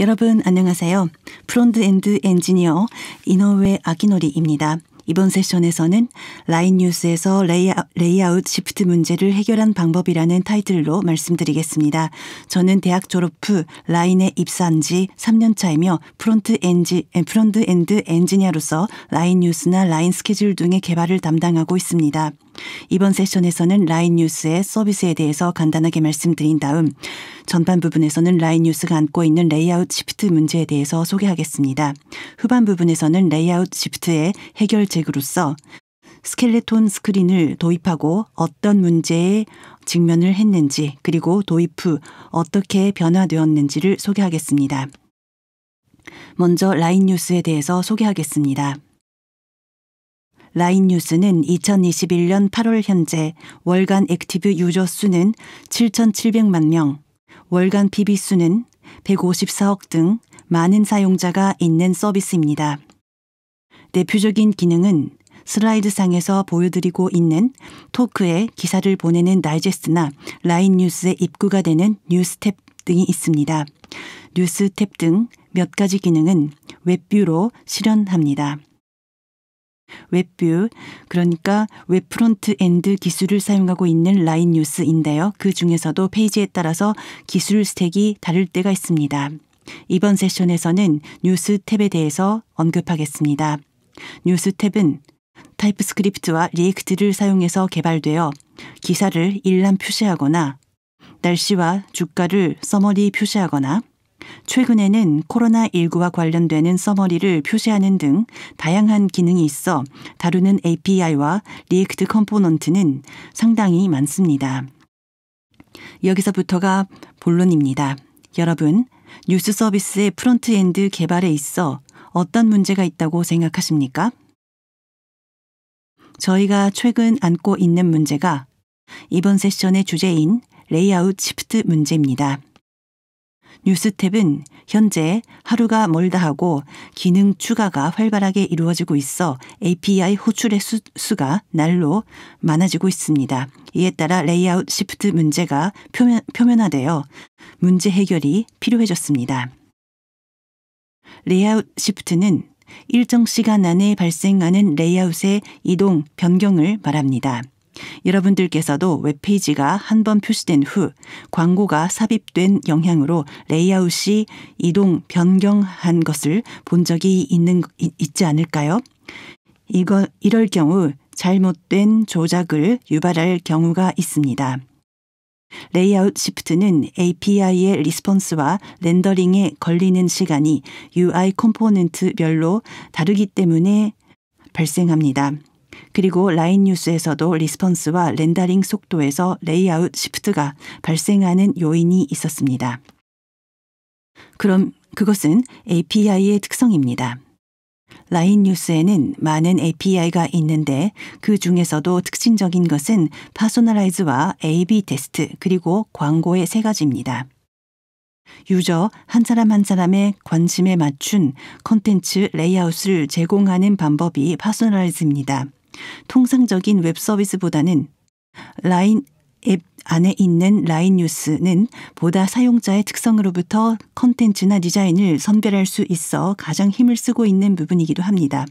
여러분 안녕하세요. 프론트엔드 엔지니어 이노우에 아키노리입니다. 이번 세션에서는 라인 뉴스에서 레이아웃 시프트 문제를 해결한 방법이라는 타이틀로 말씀드리겠습니다. 저는 대학 졸업 후 라인에 입사한 지 3년 차이며 프론트엔드 엔지니어로서 라인 뉴스나 라인 스케줄 등의 개발을 담당하고 있습니다. 이번 세션에서는 라인 뉴스의 서비스에 대해서 간단하게 말씀드린 다음 전반 부분에서는 라인 뉴스가 안고 있는 레이아웃 시프트 문제에 대해서 소개하겠습니다. 후반 부분에서는 레이아웃 시프트의 해결책으로서 스켈레톤 스크린을 도입하고 어떤 문제에 직면을 했는지 그리고 도입 후 어떻게 변화되었는지를 소개하겠습니다. 먼저 라인 뉴스에 대해서 소개하겠습니다. 라인 뉴스는 2021년 8월 현재 월간 액티브 유저 수는 7,700만 명, 월간 PB 수는 154억 등 많은 사용자가 있는 서비스입니다. 대표적인 기능은 슬라이드상에서 보여드리고 있는 토크에 기사를 보내는 다이제스트나 라인 뉴스의 입구가 되는 뉴스 탭 등이 있습니다. 뉴스 탭 등 몇 가지 기능은 웹뷰로 실현합니다. 웹뷰, 그러니까 웹 프론트 엔드 기술을 사용하고 있는 라인 뉴스인데요. 그 중에서도 페이지에 따라서 기술 스택이 다를 때가 있습니다. 이번 세션에서는 뉴스 탭에 대해서 언급하겠습니다. 뉴스 탭은 타입스크립트와 리액트를 사용해서 개발되어 기사를 일覧표시하거나 날씨와 주가를 서머리 표시하거나 최근에는 코로나19와 관련되는 서머리를 표시하는 등 다양한 기능이 있어 다루는 API와 리액트 컴포넌트는 상당히 많습니다. 여기서부터가 본론입니다. 여러분, 뉴스 서비스의 프론트엔드 개발에 있어 어떤 문제가 있다고 생각하십니까? 저희가 최근 안고 있는 문제가 이번 세션의 주제인 레이아웃 시프트 문제입니다. 뉴스 탭은 현재 하루가 멀다 하고 기능 추가가 활발하게 이루어지고 있어 API 호출의 수가 날로 많아지고 있습니다. 이에 따라 레이아웃 시프트 문제가 표면화되어 문제 해결이 필요해졌습니다. 레이아웃 시프트는 일정 시간 안에 발생하는 레이아웃의 이동, 변경을 말합니다. 여러분들께서도 웹페이지가 한번 표시된 후 광고가 삽입된 영향으로 레이아웃이 이동, 변경한 것을 본 적이 있지 않을까요? 이럴 경우 잘못된 조작을 유발할 경우가 있습니다. 레이아웃 시프트는 API의 리스폰스와 렌더링에 걸리는 시간이 UI 컴포넌트별로 다르기 때문에 발생합니다. 그리고 라인 뉴스에서도 리스폰스와 렌더링 속도에서 레이아웃 시프트가 발생하는 요인이 있었습니다. 그럼 그것은 API의 특성입니다. 라인 뉴스에는 많은 API가 있는데 그 중에서도 특징적인 것은 퍼소널라이즈와 A/B 테스트 그리고 광고의 세 가지입니다. 유저 한 사람 한 사람의 관심에 맞춘 콘텐츠 레이아웃을 제공하는 방법이 퍼소널라이즈입니다. 통상적인 웹 서비스보다는 라인 앱 안에 있는 라인 뉴스는 보다 사용자의 특성으로부터 콘텐츠나 디자인을 선별할 수 있어 가장 힘을 쓰고 있는 부분이기도 합니다.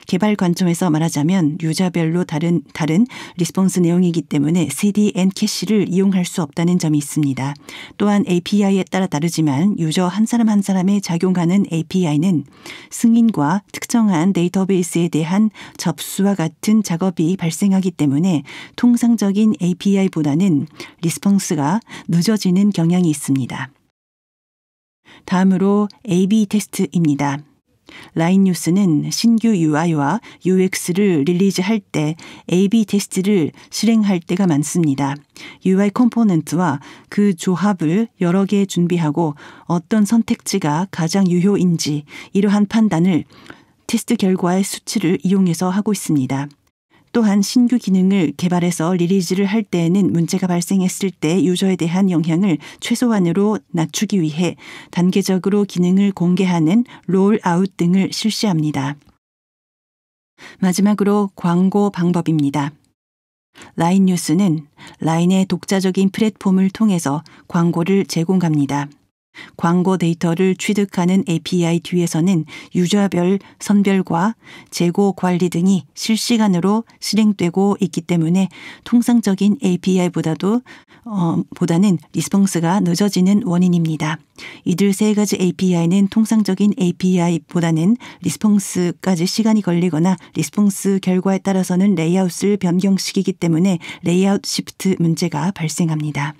개발 관점에서 말하자면 유저별로 다른 리스폰스 내용이기 때문에 CDN 캐시를 이용할 수 없다는 점이 있습니다. 또한 API에 따라 다르지만 유저 한 사람 한 사람에 작용하는 API는 승인과 특정한 데이터베이스에 대한 접수와 같은 작업이 발생하기 때문에 통상적인 API보다는 리스폰스가 늦어지는 경향이 있습니다. 다음으로 A/B 테스트입니다. 라인 뉴스는 신규 UI와 UX를 릴리즈할 때 A/B 테스트를 실행할 때가 많습니다. UI 컴포넌트와 그 조합을 여러 개 준비하고 어떤 선택지가 가장 유효인지 이러한 판단을 테스트 결과의 수치를 이용해서 하고 있습니다. 또한 신규 기능을 개발해서 리리즈를 할 때에는 문제가 발생했을 때 유저에 대한 영향을 최소한으로 낮추기 위해 단계적으로 기능을 공개하는 롤아웃 등을 실시합니다. 마지막으로 광고 방법입니다. 라인 뉴스는 라인의 독자적인 플랫폼을 통해서 광고를 제공합니다. 광고 데이터를 취득하는 API 뒤에서는 유저별 선별과 재고 관리 등이 실시간으로 실행되고 있기 때문에 통상적인 API보다는 리스폰스가 늦어지는 원인입니다. 이들 세 가지 API는 통상적인 API보다는 리스폰스까지 시간이 걸리거나 리스폰스 결과에 따라서는 레이아웃을 변경시키기 때문에 레이아웃 시프트 문제가 발생합니다.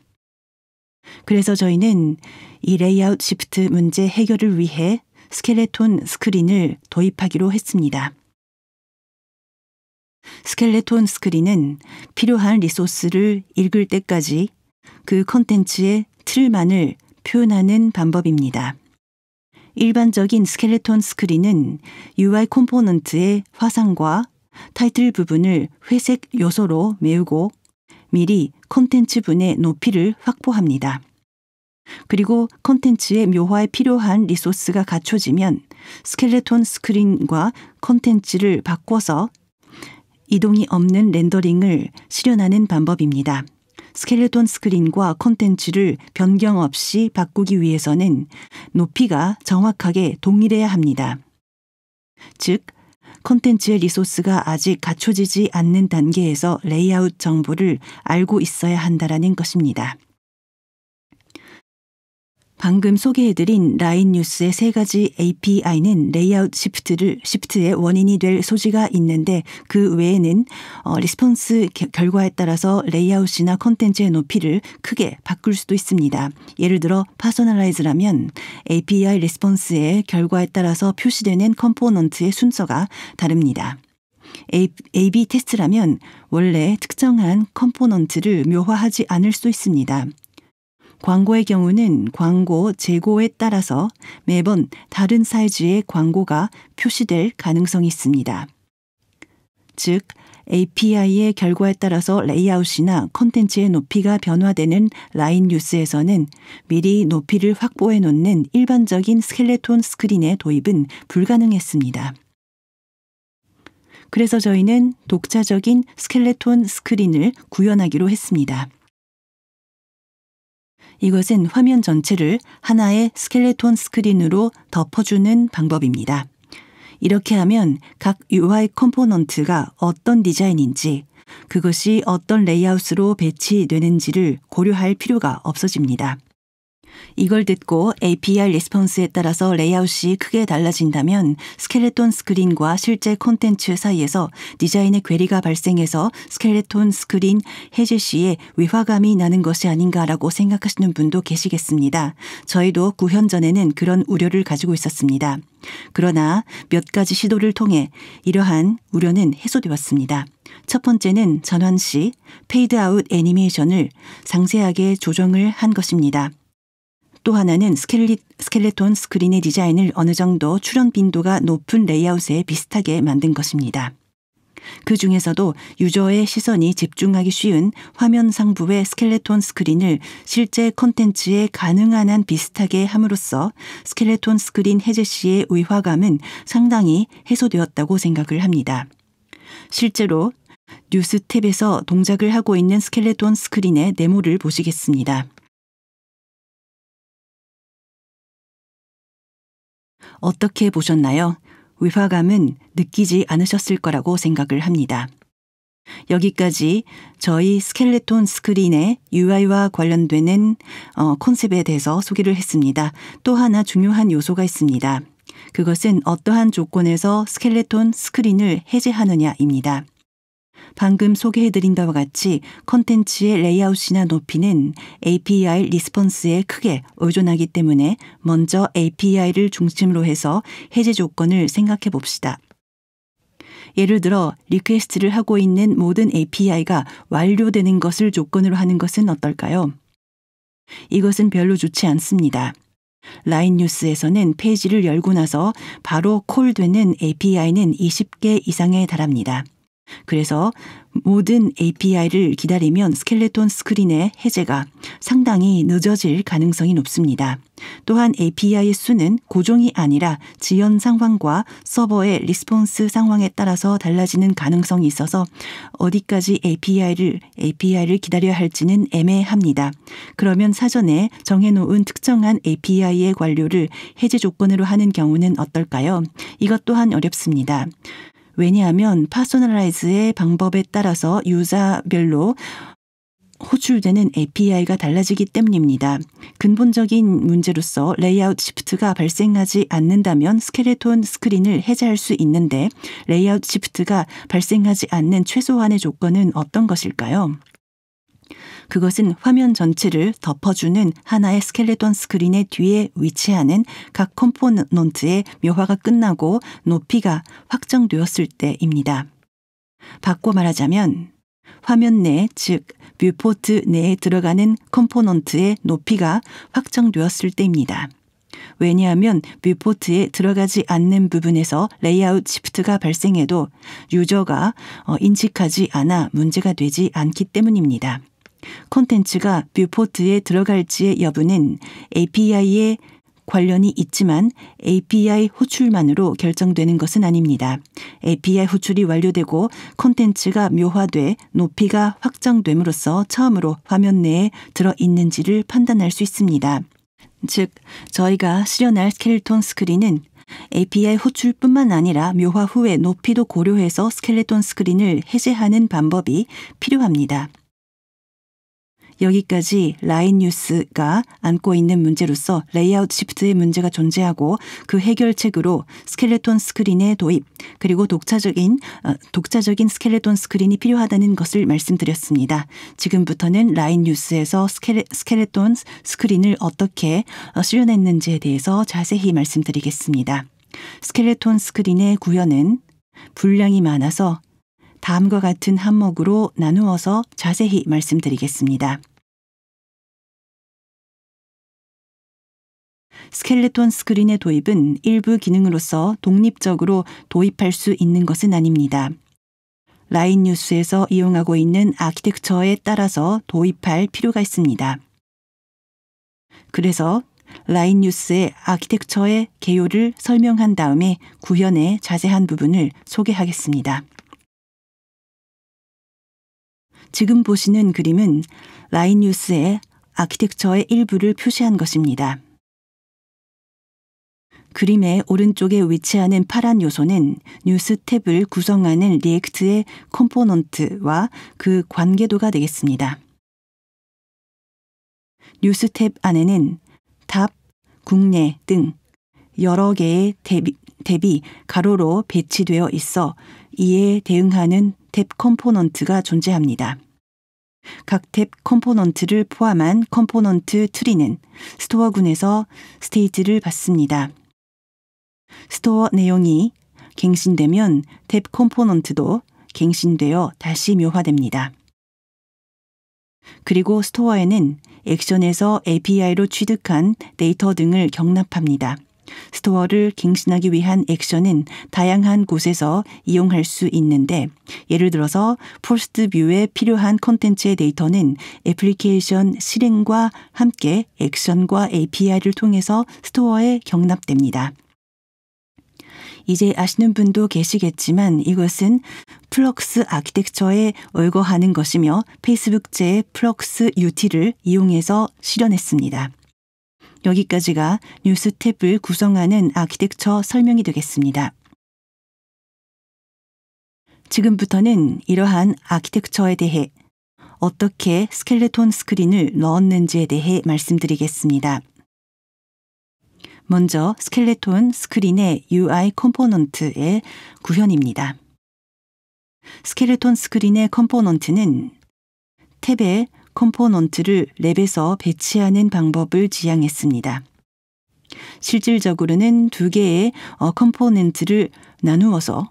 그래서 저희는 이 레이아웃 시프트 문제 해결을 위해 스켈레톤 스크린을 도입하기로 했습니다. 스켈레톤 스크린은 필요한 리소스를 읽을 때까지 그 컨텐츠의 틀만을 표현하는 방법입니다. 일반적인 스켈레톤 스크린은 UI 컴포넌트의 화상과 타이틀 부분을 회색 요소로 메우고 미리 콘텐츠분의 높이를 확보합니다. 그리고 콘텐츠의 묘화에 필요한 리소스가 갖춰지면 스켈레톤 스크린과 콘텐츠를 바꿔서 이동이 없는 렌더링을 실현하는 방법입니다. 스켈레톤 스크린과 콘텐츠를 변경 없이 바꾸기 위해서는 높이가 정확하게 동일해야 합니다. 즉, 콘텐츠의 리소스가 아직 갖춰지지 않는 단계에서 레이아웃 정보를 알고 있어야 한다는 것입니다. 방금 소개해드린 라인 뉴스의 세 가지 API는 레이아웃 시프트의 원인이 될 소지가 있는데 그 외에는 리스폰스 결과에 따라서 레이아웃이나 콘텐츠의 높이를 크게 바꿀 수도 있습니다. 예를 들어 퍼스널라이즈라면 API 리스폰스의 결과에 따라서 표시되는 컴포넌트의 순서가 다릅니다. A/B 테스트라면 원래 특정한 컴포넌트를 묘화하지 않을 수도 있습니다. 광고의 경우는 광고 재고에 따라서 매번 다른 사이즈의 광고가 표시될 가능성이 있습니다. 즉, API의 결과에 따라서 레이아웃이나 콘텐츠의 높이가 변화되는 라인 뉴스에서는 미리 높이를 확보해 놓는 일반적인 스켈레톤 스크린의 도입은 불가능했습니다. 그래서 저희는 독자적인 스켈레톤 스크린을 구현하기로 했습니다. 이것은 화면 전체를 하나의 스켈레톤 스크린으로 덮어주는 방법입니다. 이렇게 하면 각 UI 컴포넌트가 어떤 디자인인지, 그것이 어떤 레이아웃으로 배치되는지를 고려할 필요가 없어집니다. 이걸 듣고 API 리스폰스에 따라서 레이아웃이 크게 달라진다면 스켈레톤 스크린과 실제 콘텐츠 사이에서 디자인의 괴리가 발생해서 스켈레톤 스크린 해제 시에 위화감이 나는 것이 아닌가라고 생각하시는 분도 계시겠습니다. 저희도 구현 전에는 그런 우려를 가지고 있었습니다. 그러나 몇 가지 시도를 통해 이러한 우려는 해소되었습니다. 첫 번째는 전환 시 페이드 아웃 애니메이션을 상세하게 조정을 한 것입니다. 또 하나는 스켈레톤 스크린의 디자인을 어느 정도 출현 빈도가 높은 레이아웃에 비슷하게 만든 것입니다. 그 중에서도 유저의 시선이 집중하기 쉬운 화면 상부의 스켈레톤 스크린을 실제 콘텐츠에 가능한 한 비슷하게 함으로써 스켈레톤 스크린 해제 시의 위화감은 상당히 해소되었다고 생각을 합니다. 실제로 뉴스 탭에서 동작을 하고 있는 스켈레톤 스크린의 네모를 보시겠습니다. 어떻게 보셨나요? 위화감은 느끼지 않으셨을 거라고 생각을 합니다. 여기까지 저희 스켈레톤 스크린의 UI와 관련되는 콘셉트에 대해서 소개를 했습니다. 또 하나 중요한 요소가 있습니다. 그것은 어떠한 조건에서 스켈레톤 스크린을 해제하느냐입니다. 방금 소개해드린 바와 같이 콘텐츠의 레이아웃이나 높이는 API 리스폰스에 크게 의존하기 때문에 먼저 API를 중심으로 해서 해제 조건을 생각해 봅시다. 예를 들어 리퀘스트를 하고 있는 모든 API가 완료되는 것을 조건으로 하는 것은 어떨까요? 이것은 별로 좋지 않습니다. 라인 뉴스에서는 페이지를 열고 나서 바로 콜되는 API는 20개 이상에 달합니다. 그래서 모든 API를 기다리면 스켈레톤 스크린의 해제가 상당히 늦어질 가능성이 높습니다. 또한 API의 수는 고정이 아니라 지연 상황과 서버의 리스폰스 상황에 따라서 달라지는 가능성이 있어서 어디까지 API를 기다려야 할지는 애매합니다. 그러면 사전에 정해놓은 특정한 API의 관료를 해제 조건으로 하는 경우는 어떨까요? 이것 또한 어렵습니다. 왜냐하면 퍼스널라이즈의 방법에 따라서 유저별로 호출되는 API가 달라지기 때문입니다. 근본적인 문제로서 레이아웃 시프트가 발생하지 않는다면 스켈레톤 스크린을 해제할 수 있는데 레이아웃 시프트가 발생하지 않는 최소한의 조건은 어떤 것일까요? 그것은 화면 전체를 덮어주는 하나의 스켈레톤 스크린의 뒤에 위치하는 각 컴포넌트의 묘화가 끝나고 높이가 확정되었을 때입니다. 바꿔 말하자면 화면 내, 즉 뷰포트 내에 들어가는 컴포넌트의 높이가 확정되었을 때입니다. 왜냐하면 뷰포트에 들어가지 않는 부분에서 레이아웃 시프트가 발생해도 유저가 인식하지 않아 문제가 되지 않기 때문입니다. 콘텐츠가 뷰포트에 들어갈지의 여부는 API에 관련이 있지만 API 호출만으로 결정되는 것은 아닙니다. API 호출이 완료되고 콘텐츠가 묘화돼 높이가 확정됨으로써 처음으로 화면 내에 들어있는지를 판단할 수 있습니다. 즉, 저희가 실현할 스켈레톤 스크린은 API 호출뿐만 아니라 묘화 후의 높이도 고려해서 스켈레톤 스크린을 해제하는 방법이 필요합니다. 여기까지 라인 뉴스가 안고 있는 문제로서 레이아웃 시프트의 문제가 존재하고 그 해결책으로 스켈레톤 스크린의 도입 그리고 독자적인 스켈레톤 스크린이 필요하다는 것을 말씀드렸습니다. 지금부터는 라인 뉴스에서 스켈레톤 스크린을 어떻게 실현했는지에 대해서 자세히 말씀드리겠습니다. 스켈레톤 스크린의 구현은 분량이 많아서 다음과 같은 항목으로 나누어서 자세히 말씀드리겠습니다. 스켈레톤 스크린의 도입은 일부 기능으로서 독립적으로 도입할 수 있는 것은 아닙니다. 라인 뉴스에서 이용하고 있는 아키텍처에 따라서 도입할 필요가 있습니다. 그래서 라인 뉴스의 아키텍처의 개요를 설명한 다음에 구현의 자세한 부분을 소개하겠습니다. 지금 보시는 그림은 라인 뉴스의 아키텍처의 일부를 표시한 것입니다. 그림의 오른쪽에 위치하는 파란 요소는 뉴스 탭을 구성하는 리액트의 컴포넌트와 그 관계도가 되겠습니다. 뉴스 탭 안에는 탑, 국내 등 여러 개의 탭이 가로로 배치되어 있어 이에 대응하는 탭 컴포넌트가 존재합니다. 각 탭 컴포넌트를 포함한 컴포넌트 트리는 스토어군에서 스테이트를 받습니다. 스토어 내용이 갱신되면 탭 컴포넌트도 갱신되어 다시 묘화됩니다. 그리고 스토어에는 액션에서 API로 취득한 데이터 등을 경납합니다. 스토어를 갱신하기 위한 액션은 다양한 곳에서 이용할 수 있는데 예를 들어서 포스트 뷰에 필요한 콘텐츠의 데이터는 애플리케이션 실행과 함께 액션과 API를 통해서 스토어에 경납됩니다. 이제 아시는 분도 계시겠지만 이것은 플럭스 아키텍처에 의거하는 것이며 페이스북제의 플럭스 UT를 이용해서 실현했습니다. 여기까지가 뉴스 탭을 구성하는 아키텍처 설명이 되겠습니다. 지금부터는 이러한 아키텍처에 대해 어떻게 스켈레톤 스크린을 넣었는지에 대해 말씀드리겠습니다. 먼저 스켈레톤 스크린의 UI 컴포넌트의 구현입니다. 스켈레톤 스크린의 컴포넌트는 탭에 컴포넌트를 랩에서 배치하는 방법을 지향했습니다. 실질적으로는 두 개의 컴포넌트를 나누어서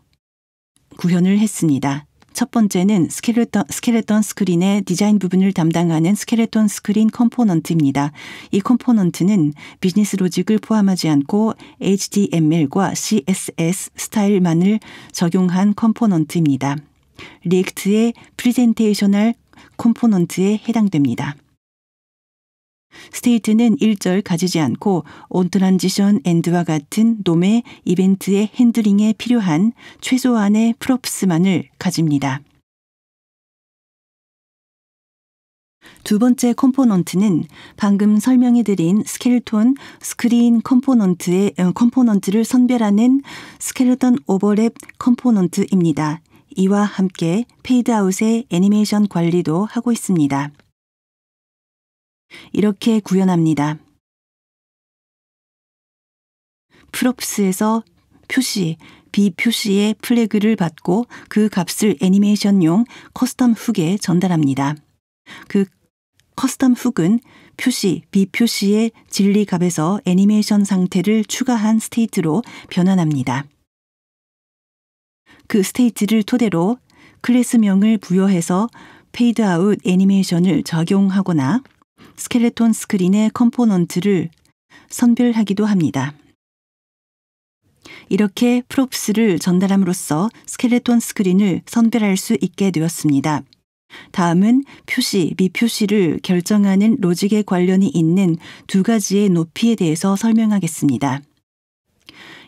구현을 했습니다. 첫 번째는 스켈레톤 스크린의 디자인 부분을 담당하는 스켈레톤 스크린 컴포넌트입니다. 이 컴포넌트는 비즈니스 로직을 포함하지 않고 HTML과 CSS 스타일만을 적용한 컴포넌트입니다. 리액트의 프레젠테이셔널 컴포넌트에 해당됩니다. 스테이트는 1절 가지지 않고 on transition and와 같은 놈의 이벤트의 핸들링에 필요한 최소한의 프롭스만을 가집니다. 두 번째 컴포넌트는 방금 설명해드린 스켈레톤 스크린 컴포넌트를 선별하는 스켈레톤 오버랩 컴포넌트입니다. 이와 함께 페이드아웃의 애니메이션 관리도 하고 있습니다. 이렇게 구현합니다. 프롭스에서 표시, 비표시의 플래그를 받고 그 값을 애니메이션용 커스텀 훅에 전달합니다. 그 커스텀 훅은 표시, 비표시의 진리 값에서 애니메이션 상태를 추가한 스테이트로 변환합니다. 그 스테이트를 토대로 클래스명을 부여해서 페이드아웃 애니메이션을 적용하거나 스켈레톤 스크린의 컴포넌트를 선별하기도 합니다. 이렇게 프롭스를 전달함으로써 스켈레톤 스크린을 선별할 수 있게 되었습니다. 다음은 표시, 미표시를 결정하는 로직에 관련이 있는 두 가지의 높이에 대해서 설명하겠습니다.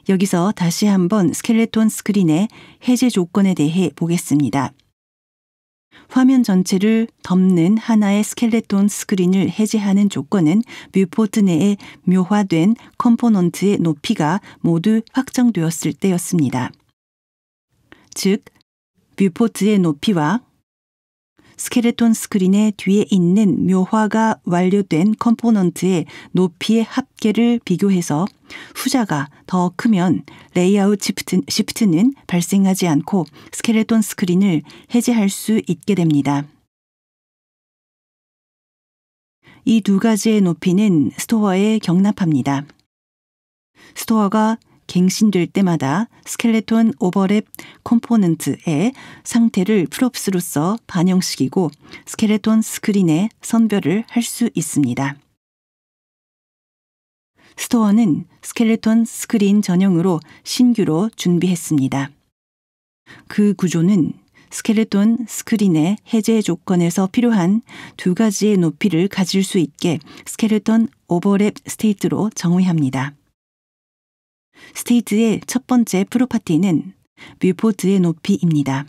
여기서 다시 한번 스켈레톤 스크린의 해제 조건에 대해 보겠습니다. 화면 전체를 덮는 하나의 스켈레톤 스크린을 해제하는 조건은 뷰포트 내에 묘화된 컴포넌트의 높이가 모두 확정되었을 때였습니다. 즉, 뷰포트의 높이와 스켈레톤 스크린의 뒤에 있는 묘화가 완료된 컴포넌트의 높이의 합계를 비교해서 후자가 더 크면 레이아웃 시프트는 발생하지 않고 스켈레톤 스크린을 해제할 수 있게 됩니다. 이 두 가지의 높이는 스토어에 경납합니다. 스토어가 갱신될 때마다 스켈레톤 오버랩 컴포넌트의 상태를 프롭스로서 반영시키고 스켈레톤 스크린의 선별을 할 수 있습니다. 스토어는 스켈레톤 스크린 전용으로 신규로 준비했습니다. 그 구조는 스켈레톤 스크린의 해제 조건에서 필요한 두 가지의 높이를 가질 수 있게 스켈레톤 오버랩 스테이트로 정의합니다. 스테이트의 첫 번째 프로퍼티는 뷰포트의 높이입니다.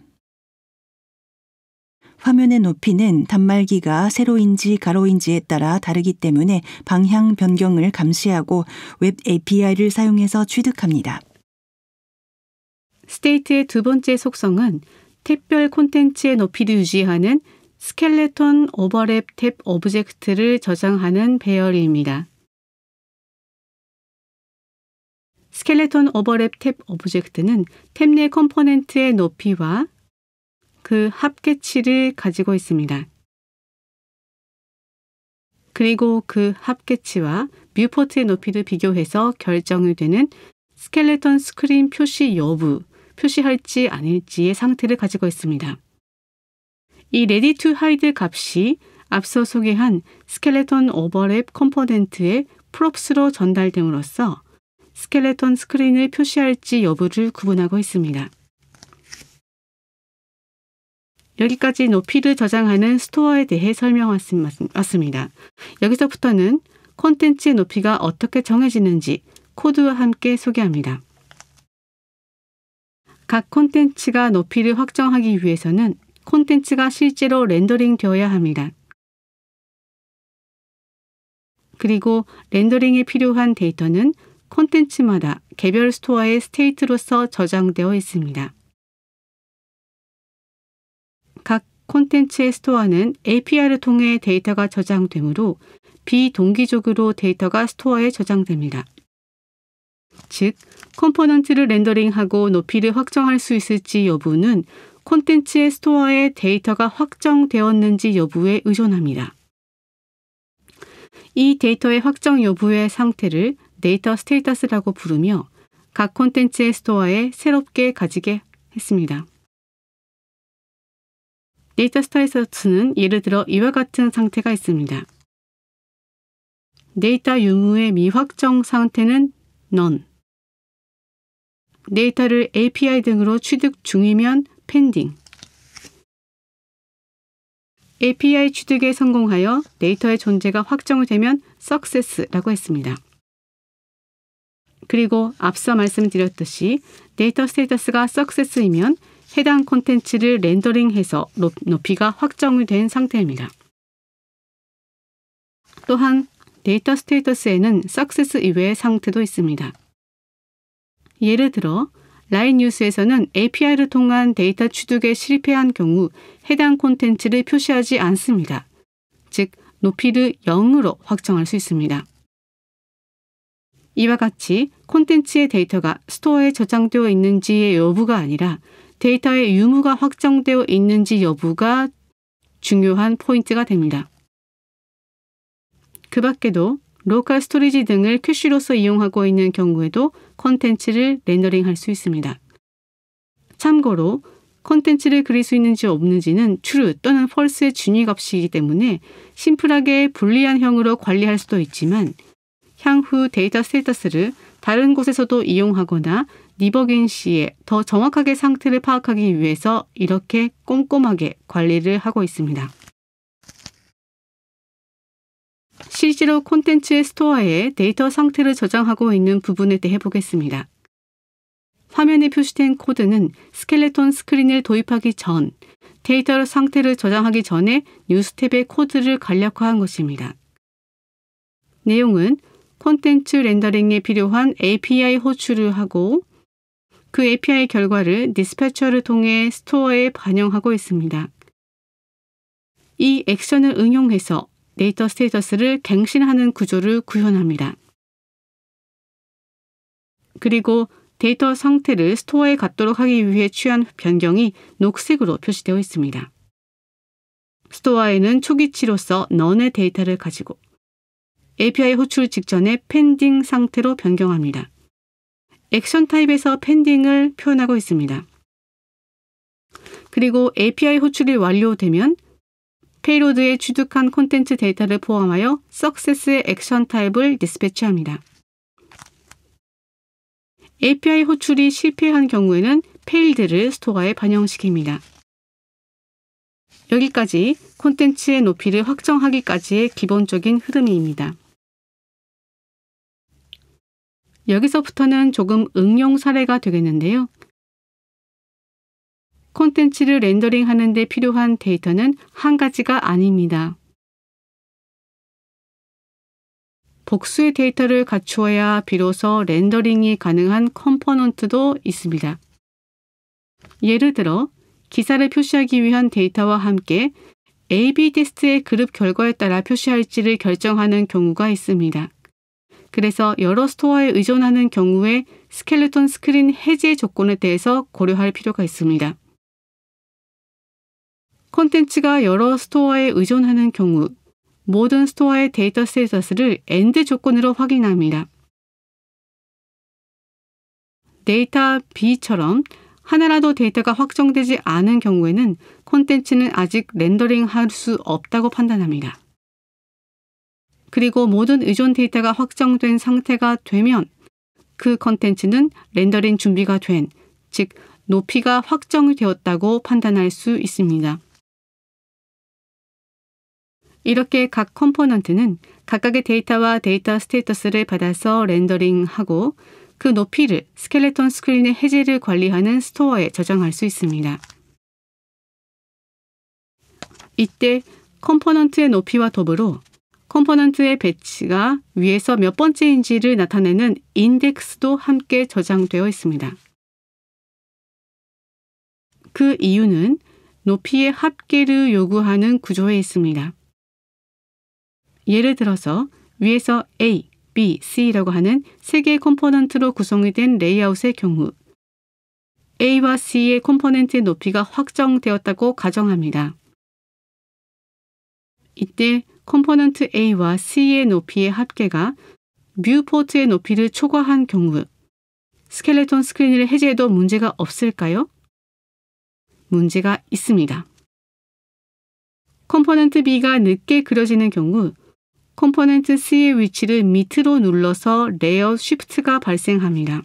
화면의 높이는 단말기가 세로인지 가로인지에 따라 다르기 때문에 방향 변경을 감시하고 웹 API를 사용해서 취득합니다. 스테이트의 두 번째 속성은 탭별 콘텐츠의 높이를 유지하는 스켈레톤 오버랩 탭 오브젝트를 저장하는 배열입니다. 스켈레톤 오버랩 탭 오브젝트는 탭 내 컴포넌트의 높이와 그 합계치를 가지고 있습니다. 그리고 그 합계치와 뷰포트의 높이를 비교해서 결정이 되는 스켈레톤 스크린 표시 여부, 표시할지 아닐지의 상태를 가지고 있습니다. 이 ready to hide 값이 앞서 소개한 스켈레톤 오버랩 컴포넌트의 프롭스로 전달됨으로써 스켈레톤 스크린을 표시할지 여부를 구분하고 있습니다. 여기까지 높이를 저장하는 스토어에 대해 설명왔습니다. 여기서부터는 콘텐츠의 높이가 어떻게 정해지는지 코드와 함께 소개합니다. 각 콘텐츠가 높이를 확정하기 위해서는 콘텐츠가 실제로 렌더링 되어야 합니다. 그리고 렌더링에 필요한 데이터는 콘텐츠마다 개별 스토어의 스테이트로서 저장되어 있습니다. 각 콘텐츠의 스토어는 API를 통해 데이터가 저장되므로 비동기적으로 데이터가 스토어에 저장됩니다. 즉, 컴포넌트를 렌더링하고 높이를 확정할 수 있을지 여부는 콘텐츠의 스토어에 데이터가 확정되었는지 여부에 의존합니다. 이 데이터의 확정 여부의 상태를 데이터 스테이터스라고 부르며 각 콘텐츠의 스토어에 새롭게 가지게 했습니다. 데이터 스테이터스는 예를 들어 이와 같은 상태가 있습니다. 데이터 유무의 미확정 상태는 none. 데이터를 API 등으로 취득 중이면 pending. API 취득에 성공하여 데이터의 존재가 확정이 되면 success라고 했습니다. 그리고 앞서 말씀드렸듯이 데이터 스테이터스가 success이면 해당 콘텐츠를 렌더링해서 높이가 확정이 된 상태입니다. 또한 데이터 스테이터스에는 success 이외의 상태도 있습니다. 예를 들어 라인 뉴스에서는 API를 통한 데이터 취득에 실패한 경우 해당 콘텐츠를 표시하지 않습니다. 즉, 높이를 0으로 확정할 수 있습니다. 이와 같이 콘텐츠의 데이터가 스토어에 저장되어 있는지의 여부가 아니라 데이터의 유무가 확정되어 있는지 여부가 중요한 포인트가 됩니다. 그 밖에도 로컬 스토리지 등을 캐시로서 이용하고 있는 경우에도 콘텐츠를 렌더링할 수 있습니다. 참고로 콘텐츠를 그릴 수 있는지 없는지는 true 또는 false의 진위 값이기 때문에 심플하게 불리한형으로 관리할 수도 있지만 향후 데이터 스테이터스를 다른 곳에서도 이용하거나 디버깅 시에 더 정확하게 상태를 파악하기 위해서 이렇게 꼼꼼하게 관리를 하고 있습니다. 실제로 콘텐츠의 스토어에 데이터 상태를 저장하고 있는 부분에 대해 보겠습니다. 화면에 표시된 코드는 스켈레톤 스크린을 도입하기 전, 데이터 상태를 저장하기 전에 뉴스 탭의 코드를 간략화한 것입니다. 내용은 콘텐츠 렌더링에 필요한 API 호출을 하고 그 API 결과를 디스패처를 통해 스토어에 반영하고 있습니다. 이 액션을 응용해서 데이터 스테이터스를 갱신하는 구조를 구현합니다. 그리고 데이터 상태를 스토어에 갖도록 하기 위해 취한 변경이 녹색으로 표시되어 있습니다. 스토어에는 초기치로서 none의 데이터를 가지고 API 호출 직전에 펜딩 상태로 변경합니다. 액션 타입에서 펜딩을 표현하고 있습니다. 그리고 API 호출이 완료되면 페이로드에 취득한 콘텐츠 데이터를 포함하여 success의 액션 타입을 디스패치합니다. API 호출이 실패한 경우에는 failed를 스토어에 반영시킵니다. 여기까지 콘텐츠의 높이를 확정하기까지의 기본적인 흐름입니다. 여기서부터는 조금 응용 사례가 되겠는데요. 콘텐츠를 렌더링 하는 데 필요한 데이터는 한 가지가 아닙니다. 복수의 데이터를 갖추어야 비로소 렌더링이 가능한 컴포넌트도 있습니다. 예를 들어 기사를 표시하기 위한 데이터와 함께 A/B 테스트의 그룹 결과에 따라 표시할지를 결정하는 경우가 있습니다. 그래서 여러 스토어에 의존하는 경우에 스켈레톤 스크린 해제 조건에 대해서 고려할 필요가 있습니다. 콘텐츠가 여러 스토어에 의존하는 경우 모든 스토어의 데이터 스테이터스를 AND 조건으로 확인합니다. 데이터 B처럼 하나라도 데이터가 확정되지 않은 경우에는 콘텐츠는 아직 렌더링할 수 없다고 판단합니다. 그리고 모든 의존 데이터가 확정된 상태가 되면 그 콘텐츠는 렌더링 준비가 된, 즉 높이가 확정이 되었다고 판단할 수 있습니다. 이렇게 각 컴포넌트는 각각의 데이터와 데이터 스테이터스를 받아서 렌더링하고 그 높이를 스켈레톤 스크린의 해제를 관리하는 스토어에 저장할 수 있습니다. 이때 컴포넌트의 높이와 더불어 컴포넌트의 배치가 위에서 몇 번째인지를 나타내는 인덱스도 함께 저장되어 있습니다. 그 이유는 높이의 합계를 요구하는 구조에 있습니다. 예를 들어서 위에서 A, B, C라고 하는 세 개의 컴포넌트로 구성이 된 레이아웃의 경우 A와 C의 컴포넌트의 높이가 확정되었다고 가정합니다. 이때 컴포넌트 A와 C의 높이의 합계가 뷰포트의 높이를 초과한 경우 스켈레톤 스크린을 해제해도 문제가 없을까요? 문제가 있습니다. 컴포넌트 B가 늦게 그려지는 경우 컴포넌트 C의 위치를 밑으로 눌러서 레이아웃 쉬프트가 발생합니다.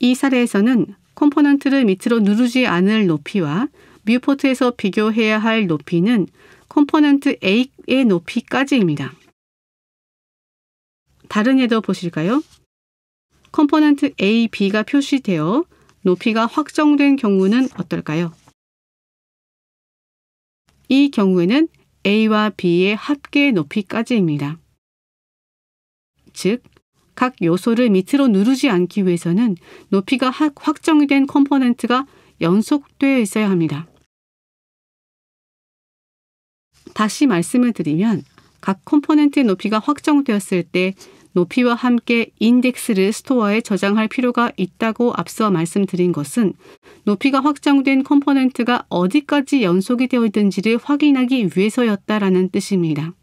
이 사례에서는 컴포넌트를 밑으로 누르지 않을 높이와 뮤포트에서 비교해야 할 높이는 컴포넌트 A의 높이까지입니다. 다른 예도 보실까요? 컴포넌트 A, B가 표시되어 높이가 확정된 경우는 어떨까요? 이 경우에는 A와 B의 합계 높이까지입니다. 즉, 각 요소를 밑으로 누르지 않기 위해서는 높이가 확정이 된 컴포넌트가 연속되어 있어야 합니다. 다시 말씀을 드리면 각 컴포넌트의 높이가 확정되었을 때 높이와 함께 인덱스를 스토어에 저장할 필요가 있다고 앞서 말씀드린 것은 높이가 확정된 컴포넌트가 어디까지 연속이 되어 있는지를 확인하기 위해서였다라는 뜻입니다.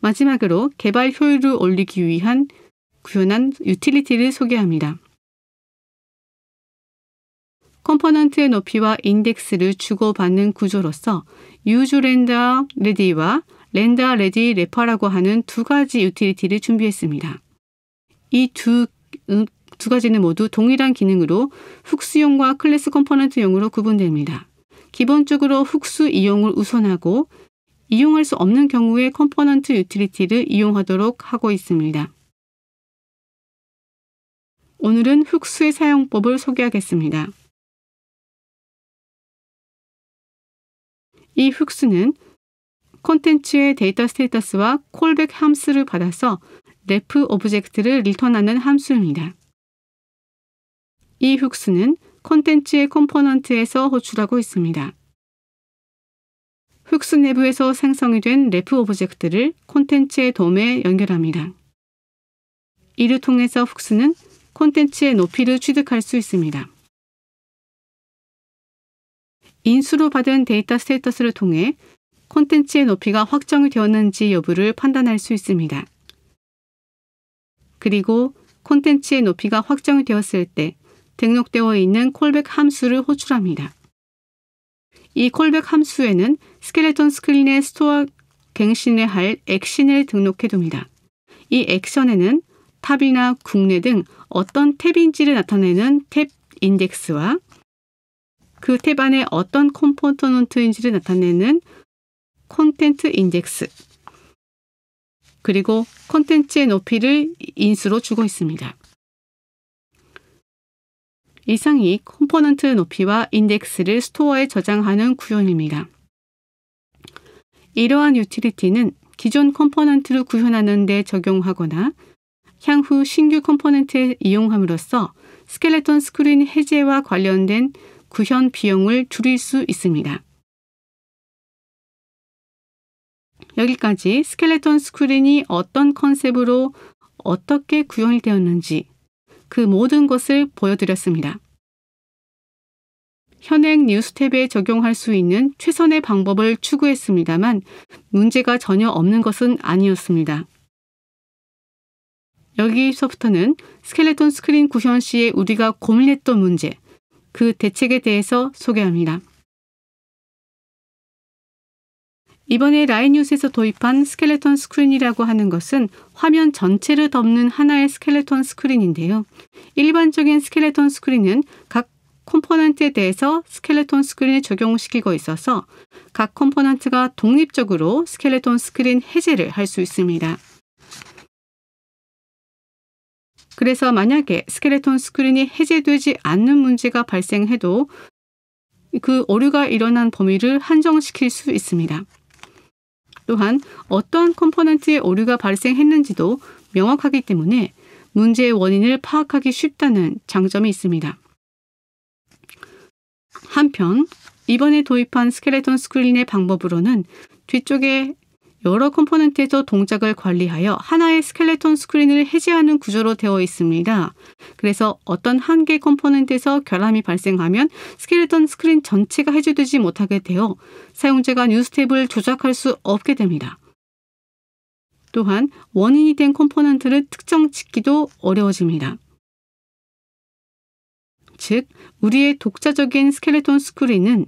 마지막으로 개발 효율을 올리기 위한 구현한 유틸리티를 소개합니다. 컴포넌트의 높이와 인덱스를 주고받는 구조로서 useRenderReady와 RenderReadyRefer라고 하는 두 가지 유틸리티를 준비했습니다. 이 두 가지는 모두 동일한 기능으로 훅스용과 클래스 컴포넌트용으로 구분됩니다. 기본적으로 훅스 이용을 우선하고 이용할 수 없는 경우에 컴포넌트 유틸리티를 이용하도록 하고 있습니다. 오늘은 훅스의 사용법을 소개하겠습니다. 이 훅스는 콘텐츠의 데이터 스테이터스와 콜백 함수를 받아서 ref 오브젝트를 리턴하는 함수입니다. 이 훅스는 콘텐츠의 컴포넌트에서 호출하고 있습니다. 훅스 내부에서 생성이 된 ref 오브젝트를 콘텐츠의 돔에 연결합니다. 이를 통해서 훅스는 콘텐츠의 높이를 취득할 수 있습니다. 인수로 받은 데이터 스테이터스를 통해 콘텐츠의 높이가 확정이 되었는지 여부를 판단할 수 있습니다. 그리고 콘텐츠의 높이가 확정이 되었을 때 등록되어 있는 콜백 함수를 호출합니다. 이 콜백 함수에는 스켈레톤 스크린에 스토어 갱신을 할 액션을 등록해 둡니다. 이 액션에는 탑이나 국내 등 어떤 탭인지를 나타내는 탭 인덱스와 그 탭 안에 어떤 컴포넌트인지를 나타내는 콘텐트 인덱스, 그리고 콘텐츠의 높이를 인수로 주고 있습니다. 이상이 컴포넌트 높이와 인덱스를 스토어에 저장하는 구현입니다. 이러한 유틸리티는 기존 컴포넌트를 구현하는 데 적용하거나 향후 신규 컴포넌트에 이용함으로써 스켈레톤 스크린 해제와 관련된 구현 비용을 줄일 수 있습니다. 여기까지 스켈레톤 스크린이 어떤 컨셉으로 어떻게 구현이 되었는지 그 모든 것을 보여드렸습니다. 현행 뉴스 탭에 적용할 수 있는 최선의 방법을 추구했습니다만 문제가 전혀 없는 것은 아니었습니다. 여기서부터는 스켈레톤 스크린 구현 시에 우리가 고민했던 문제, 그 대책에 대해서 소개합니다. 이번에 라인뉴스에서 도입한 스켈레톤 스크린이라고 하는 것은 화면 전체를 덮는 하나의 스켈레톤 스크린인데요. 일반적인 스켈레톤 스크린은 각 컴포넌트에 대해서 스켈레톤 스크린을 적용시키고 있어서 각 컴포넌트가 독립적으로 스켈레톤 스크린 해제를 할 수 있습니다. 그래서 만약에 스켈레톤 스크린이 해제되지 않는 문제가 발생해도 그 오류가 일어난 범위를 한정시킬 수 있습니다. 또한 어떠한 컴포넌트에 오류가 발생했는지도 명확하기 때문에 문제의 원인을 파악하기 쉽다는 장점이 있습니다. 한편 이번에 도입한 스켈레톤 스크린의 방법으로는 뒤쪽에 여러 컴포넌트에서 동작을 관리하여 하나의 스켈레톤 스크린을 해제하는 구조로 되어 있습니다. 그래서 어떤 한 개 컴포넌트에서 결함이 발생하면 스켈레톤 스크린 전체가 해제되지 못하게 되어 사용자가 뉴스 탭을 조작할 수 없게 됩니다. 또한 원인이 된 컴포넌트를 특정 짓기도 어려워집니다. 즉, 우리의 독자적인 스켈레톤 스크린은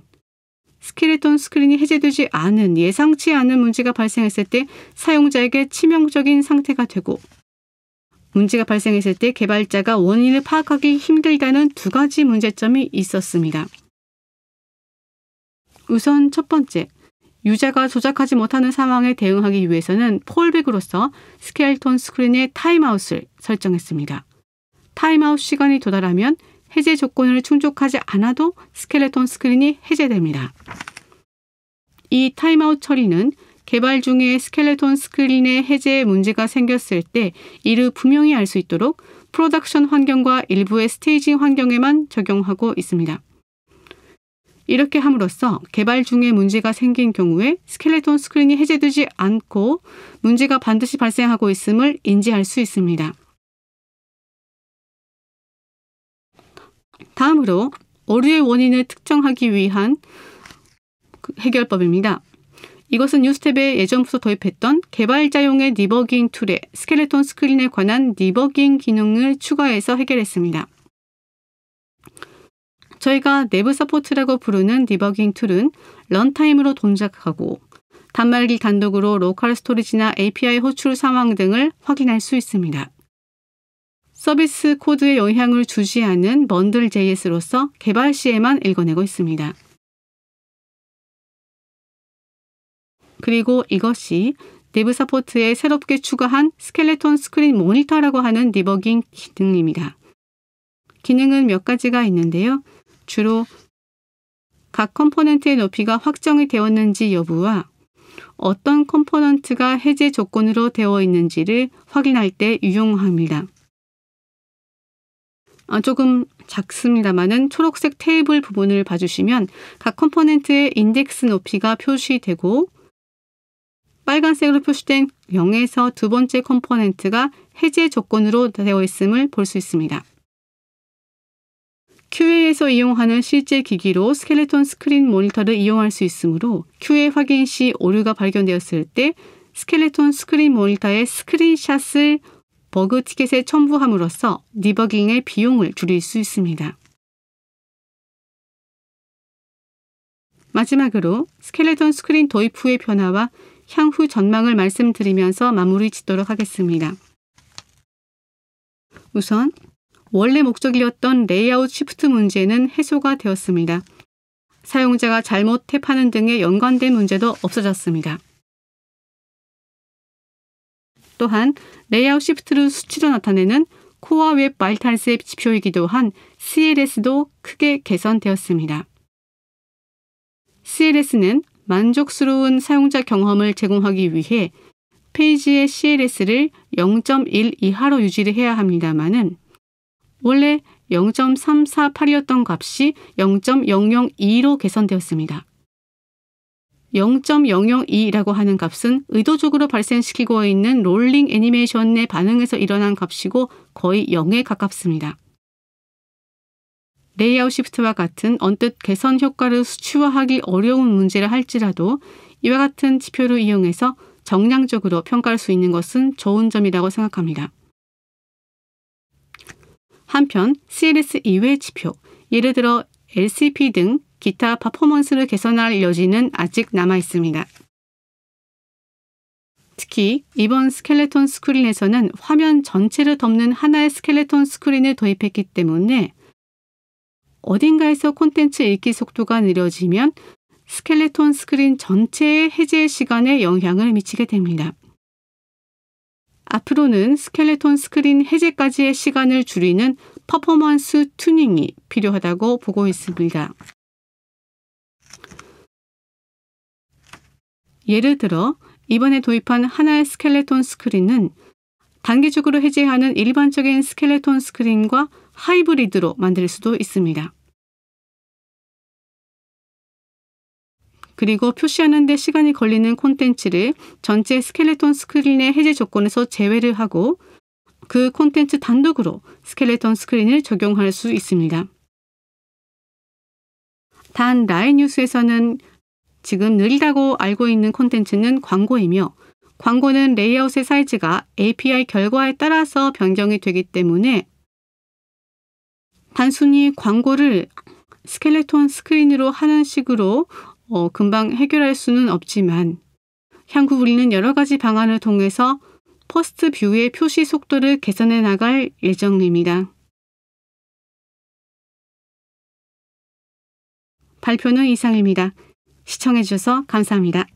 스켈레톤 스크린이 해제되지 않은 예상치 않은 문제가 발생했을 때 사용자에게 치명적인 상태가 되고 문제가 발생했을 때 개발자가 원인을 파악하기 힘들다는 두 가지 문제점이 있었습니다. 우선 첫 번째, 유저가 조작하지 못하는 상황에 대응하기 위해서는 폴백으로서 스켈레톤 스크린의 타임아웃을 설정했습니다. 타임아웃 시간이 도달하면 해제 조건을 충족하지 않아도 스켈레톤 스크린이 해제됩니다. 이 타임아웃 처리는 개발 중에 스켈레톤 스크린의 해제에 문제가 생겼을 때 이를 분명히 알 수 있도록 프로덕션 환경과 일부의 스테이징 환경에만 적용하고 있습니다. 이렇게 함으로써 개발 중에 문제가 생긴 경우에 스켈레톤 스크린이 해제되지 않고 문제가 반드시 발생하고 있음을 인지할 수 있습니다. 다음으로 오류의 원인을 특정하기 위한 해결법입니다. 이것은 뉴스텝에 예전부터 도입했던 개발자용의 디버깅 툴에 스켈레톤 스크린에 관한 디버깅 기능을 추가해서 해결했습니다. 저희가 내부 서포트라고 부르는 디버깅 툴은 런타임으로 동작하고 단말기 단독으로 로컬 스토리지나 API 호출 상황 등을 확인할 수 있습니다. 서비스 코드에 영향을 주지 않는 번들 JS로서 개발 시에만 읽어내고 있습니다. 그리고 이것이 내부 서포트에 새롭게 추가한 스켈레톤 스크린 모니터라고 하는 디버깅 기능입니다. 기능은 몇 가지가 있는데요. 주로 각 컴포넌트의 높이가 확정이 되었는지 여부와 어떤 컴포넌트가 해제 조건으로 되어 있는지를 확인할 때 유용합니다. 조금 작습니다만은 초록색 테이블 부분을 봐주시면 각 컴포넌트의 인덱스 높이가 표시되고 빨간색으로 표시된 0에서 두 번째 컴포넌트가 해제 조건으로 되어 있음을 볼 수 있습니다. QA에서 이용하는 실제 기기로 스켈레톤 스크린 모니터를 이용할 수 있으므로 QA 확인 시 오류가 발견되었을 때 스켈레톤 스크린 모니터의 스크린샷을 버그 티켓에 첨부함으로써 디버깅의 비용을 줄일 수 있습니다. 마지막으로 스켈레톤 스크린 도입 후의 변화와 향후 전망을 말씀드리면서 마무리 짓도록 하겠습니다. 우선 원래 목적이었던 레이아웃 시프트 문제는 해소가 되었습니다. 사용자가 잘못 탭하는 등의 연관된 문제도 없어졌습니다. 또한 레이아웃 시프트를 수치로 나타내는 코어 웹 바이탈스의 지표이기도 한 CLS도 크게 개선되었습니다. CLS는 만족스러운 사용자 경험을 제공하기 위해 페이지의 CLS를 0.1 이하로 유지를 해야 합니다마는 원래 0.348이었던 값이 0.002로 개선되었습니다. 0.002라고 하는 값은 의도적으로 발생시키고 있는 롤링 애니메이션의 반응에서 일어난 값이고 거의 0에 가깝습니다. 레이아웃 시프트와 같은 언뜻 개선 효과를 수치화하기 어려운 문제를 할지라도 이와 같은 지표를 이용해서 정량적으로 평가할 수 있는 것은 좋은 점이라고 생각합니다. 한편 CLS 이외의 지표, 예를 들어 LCP 등 기타 퍼포먼스를 개선할 여지는 아직 남아 있습니다. 특히 이번 스켈레톤 스크린에서는 화면 전체를 덮는 하나의 스켈레톤 스크린을 도입했기 때문에 어딘가에서 콘텐츠 읽기 속도가 느려지면 스켈레톤 스크린 전체의 해제 시간에 영향을 미치게 됩니다. 앞으로는 스켈레톤 스크린 해제까지의 시간을 줄이는 퍼포먼스 튜닝이 필요하다고 보고 있습니다. 예를 들어 이번에 도입한 하나의 스켈레톤 스크린은 단기적으로 해제하는 일반적인 스켈레톤 스크린과 하이브리드로 만들 수도 있습니다. 그리고 표시하는 데 시간이 걸리는 콘텐츠를 전체 스켈레톤 스크린의 해제 조건에서 제외를 하고 그 콘텐츠 단독으로 스켈레톤 스크린을 적용할 수 있습니다. 단 라인 뉴스에서는 지금 느리다고 알고 있는 콘텐츠는 광고이며 광고는 레이아웃의 사이즈가 API 결과에 따라서 변경이 되기 때문에 단순히 광고를 스켈레톤 스크린으로 하는 식으로 금방 해결할 수는 없지만 향후 우리는 여러 가지 방안을 통해서 퍼스트 뷰의 표시 속도를 개선해 나갈 예정입니다. 발표는 이상입니다. 시청해 주셔서 감사합니다.